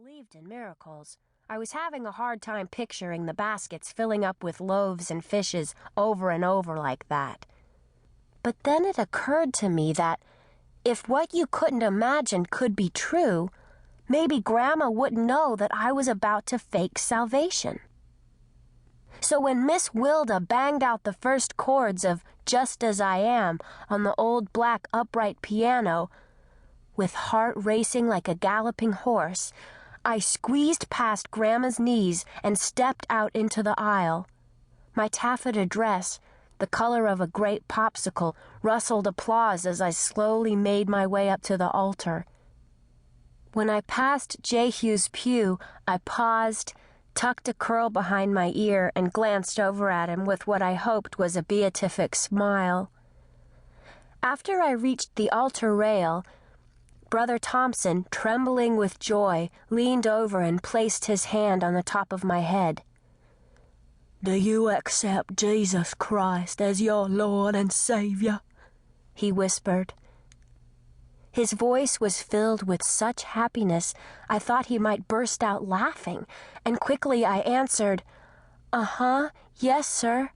believed in miracles, I was having a hard time picturing the baskets filling up with loaves and fishes over and over like that. But then it occurred to me that if what you couldn't imagine could be true, maybe Grandma wouldn't know that I was about to fake salvation. So when Miss Wilda banged out the first chords of Just As I Am on the old black upright piano, with heart racing like a galloping horse, I squeezed past Grandma's knees and stepped out into the aisle. My taffeta dress, the color of a great popsicle, rustled applause as I slowly made my way up to the altar. When I passed Jehu's pew, I paused, tucked a curl behind my ear, and glanced over at him with what I hoped was a beatific smile. After I reached the altar rail, Brother Thompson, trembling with joy, leaned over and placed his hand on the top of my head. "Do you accept Jesus Christ as your Lord and Savior?" he whispered. His voice was filled with such happiness I thought he might burst out laughing, and quickly I answered, "Uh-huh, yes, sir."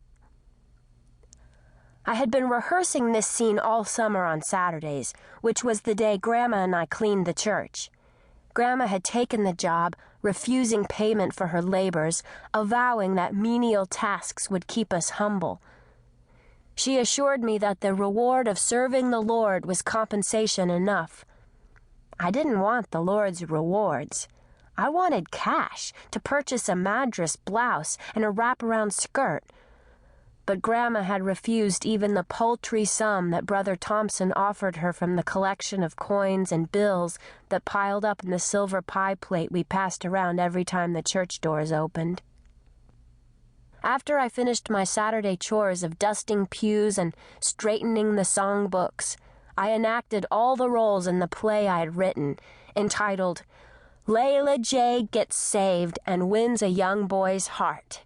I had been rehearsing this scene all summer on Saturdays, which was the day Grandma and I cleaned the church. Grandma had taken the job, refusing payment for her labors, avowing that menial tasks would keep us humble. She assured me that the reward of serving the Lord was compensation enough. I didn't want the Lord's rewards. I wanted cash to purchase a Madras blouse and a wraparound skirt. But Grandma had refused even the paltry sum that Brother Thompson offered her from the collection of coins and bills that piled up in the silver pie plate we passed around every time the church doors opened. After I finished my Saturday chores of dusting pews and straightening the songbooks, I enacted all the roles in the play I had written, entitled Layla J. Gets Saved and Wins a Young Boy's Heart.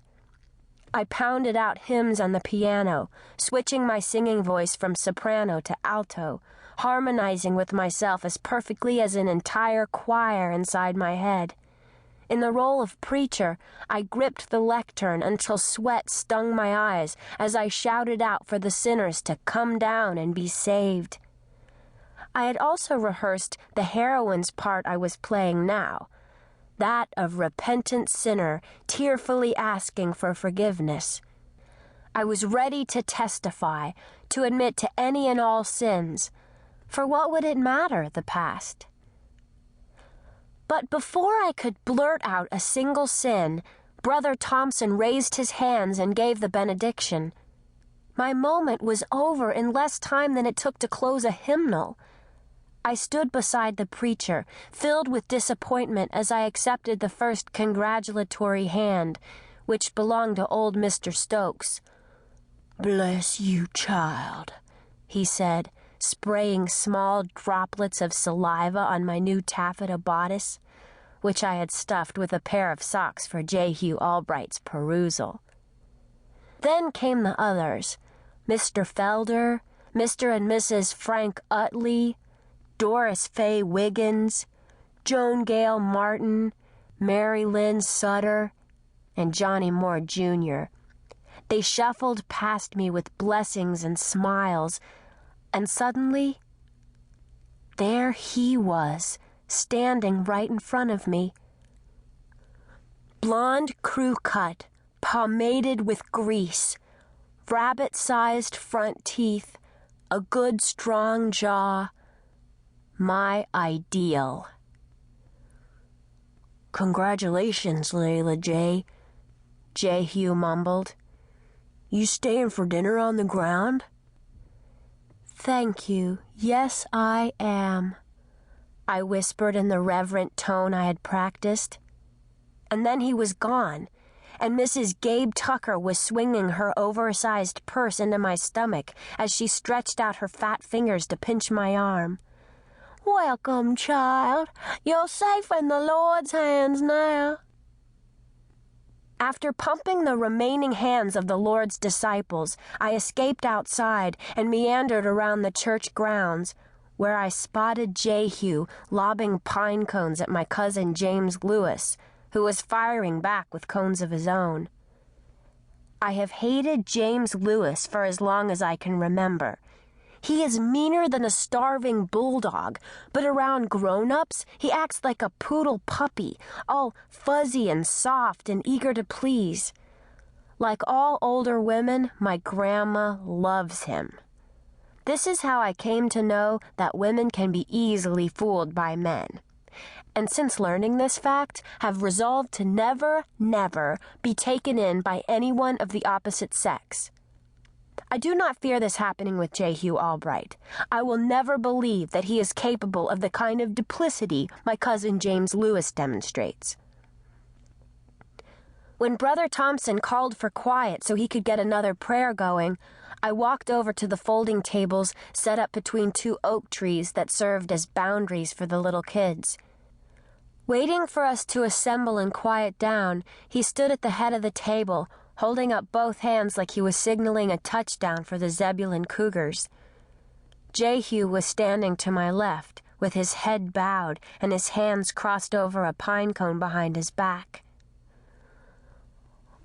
I pounded out hymns on the piano, switching my singing voice from soprano to alto, harmonizing with myself as perfectly as an entire choir inside my head. In the role of preacher, I gripped the lectern until sweat stung my eyes as I shouted out for the sinners to come down and be saved. I had also rehearsed the heroine's part I was playing now, that of repentant sinner tearfully asking for forgiveness. I was ready to testify, to admit to any and all sins. For what would it matter, the past? But before I could blurt out a single sin, Brother Thompson raised his hands and gave the benediction. My moment was over in less time than it took to close a hymnal. I stood beside the preacher, filled with disappointment as I accepted the first congratulatory hand, which belonged to old Mr. Stokes. "Bless you, child," he said, spraying small droplets of saliva on my new taffeta bodice, which I had stuffed with a pair of socks for Jehu Albright's perusal. Then came the others, Mr. Felder, Mr. and Mrs. Frank Utley, Doris Fay Wiggins, Joan Gale Martin, Mary Lynn Sutter, and Johnny Moore Jr. They shuffled past me with blessings and smiles, and suddenly, there he was, standing right in front of me. Blonde crew cut, pomaded with grease, rabbit-sized front teeth, a good strong jaw, my ideal. "Congratulations, Layla J.," Jehu mumbled. "You staying for dinner on the ground?" "Thank you. Yes, I am," I whispered in the reverent tone I had practiced. And then he was gone, and Mrs. Gabe Tucker was swinging her oversized purse into my stomach as she stretched out her fat fingers to pinch my arm. "Welcome, child. You're safe in the Lord's hands now." After pumping the remaining hands of the Lord's disciples, I escaped outside and meandered around the church grounds, where I spotted Jehu lobbing pine cones at my cousin James Lewis, who was firing back with cones of his own. I have hated James Lewis for as long as I can remember. He is meaner than a starving bulldog, but around grown-ups, he acts like a poodle puppy, all fuzzy and soft and eager to please. Like all older women, my grandma loves him. This is how I came to know that women can be easily fooled by men. And since learning this fact, have resolved to never, never be taken in by anyone of the opposite sex. I do not fear this happening with Jehu Albright. I will never believe that he is capable of the kind of duplicity my cousin James Lewis demonstrates. When Brother Thompson called for quiet so he could get another prayer going, I walked over to the folding tables set up between two oak trees that served as boundaries for the little kids. Waiting for us to assemble and quiet down, he stood at the head of the table, holding up both hands like he was signaling a touchdown for the Zebulon Cougars. Jehu was standing to my left, with his head bowed and his hands crossed over a pine cone behind his back.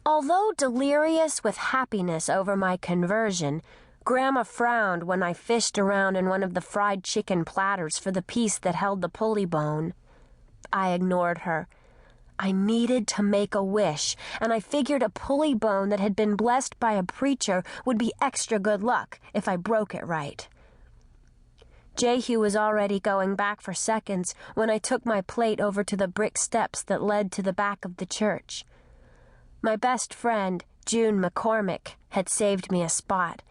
Although delirious with happiness over my conversion, Grandma frowned when I fished around in one of the fried chicken platters for the piece that held the pulley bone. I ignored her. I needed to make a wish, and I figured a pulley bone that had been blessed by a preacher would be extra good luck if I broke it right. Jehu was already going back for seconds when I took my plate over to the brick steps that led to the back of the church. My best friend, June McCormick, had saved me a spot,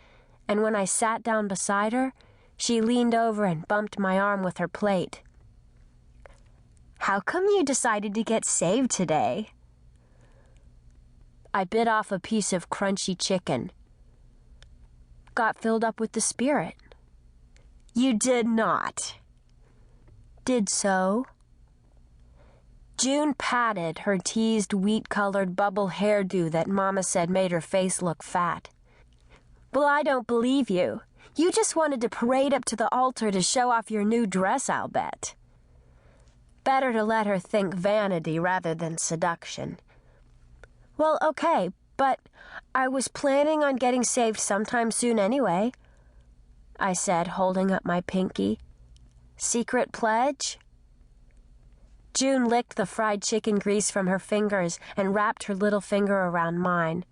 and when I sat down beside her, she leaned over and bumped my arm with her plate. "How come you decided to get saved today?" I bit off a piece of crunchy chicken. "Got filled up with the Spirit." "You did not." "Did so?" June patted her teased wheat-colored bubble hairdo that Mama said made her face look fat. "Well, I don't believe you. You just wanted to parade up to the altar to show off your new dress, I'll bet." Better to let her think vanity rather than seduction. "Well, okay, but I was planning on getting saved sometime soon anyway," I said, holding up my pinky. "Secret pledge?" June licked the fried chicken grease from her fingers and wrapped her little finger around mine.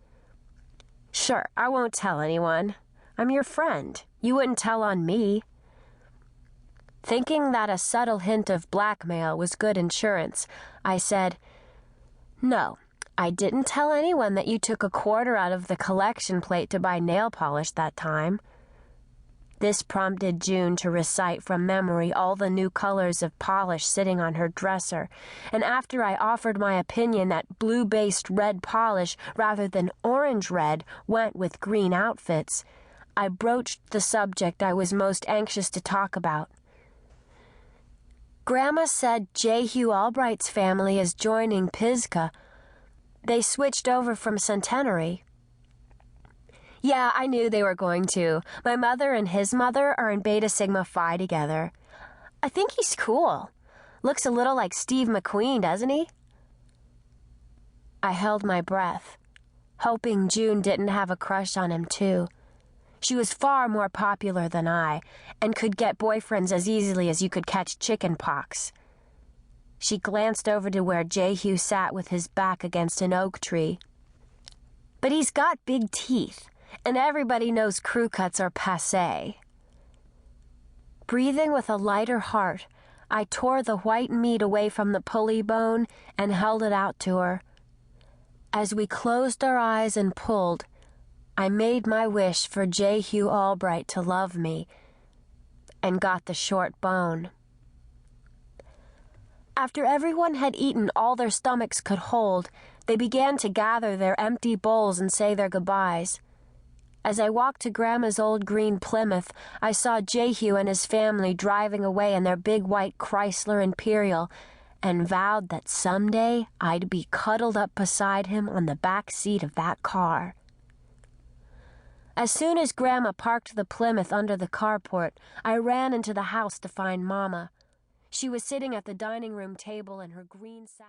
"Sure, I won't tell anyone. I'm your friend. You wouldn't tell on me." Thinking that a subtle hint of blackmail was good insurance, I said, "No, I didn't tell anyone that you took a quarter out of the collection plate to buy nail polish that time." This prompted June to recite from memory all the new colors of polish sitting on her dresser, and after I offered my opinion that blue-based red polish rather than orange red went with green outfits, I broached the subject I was most anxious to talk about. "Grandma said Jehu Albright's family is joining Pisgah. They switched over from Centenary." "Yeah, I knew they were going to. My mother and his mother are in Beta Sigma Phi together. I think he's cool. Looks a little like Steve McQueen, doesn't he?" I held my breath, hoping June didn't have a crush on him too. She was far more popular than I, and could get boyfriends as easily as you could catch chicken pox. She glanced over to where Jehu sat with his back against an oak tree. "But he's got big teeth, and everybody knows crew cuts are passé." Breathing with a lighter heart, I tore the white meat away from the pulley bone and held it out to her. As we closed our eyes and pulled, I made my wish for Jehu Albright to love me, and got the short bone. After everyone had eaten all their stomachs could hold, they began to gather their empty bowls and say their goodbyes. As I walked to Grandma's old green Plymouth, I saw Jehu and his family driving away in their big white Chrysler Imperial, and vowed that someday I'd be cuddled up beside him on the back seat of that car. As soon as Grandma parked the Plymouth under the carport, I ran into the house to find Mama. She was sitting at the dining room table in her green satin.